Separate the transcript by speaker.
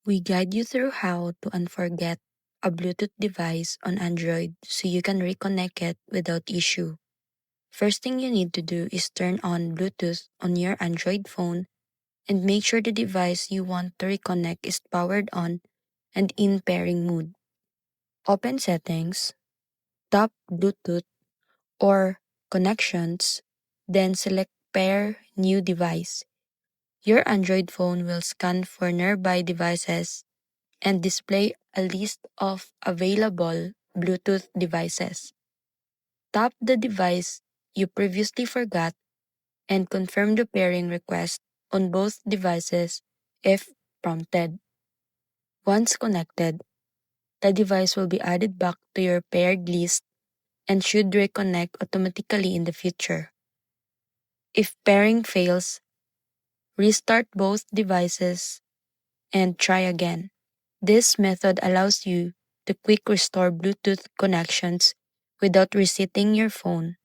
Speaker 1: We guide you through how to unforget a Bluetooth device on Android so you can reconnect it without issue. First thing you need to do is turn on Bluetooth on your Android phone and make sure the device you want to reconnect is powered on and in pairing mode. Open Settings, tap Bluetooth or Connections, then select Pair New Device. Your Android phone will scan for nearby devices and display a list of available Bluetooth devices. Tap the device you previously forgot and confirm the pairing request on both devices if prompted. Once connected, the device will be added back to your paired list and should reconnect automatically in the future. If pairing fails, restart both devices and try again. This method allows you to quick restore Bluetooth connections without resetting your phone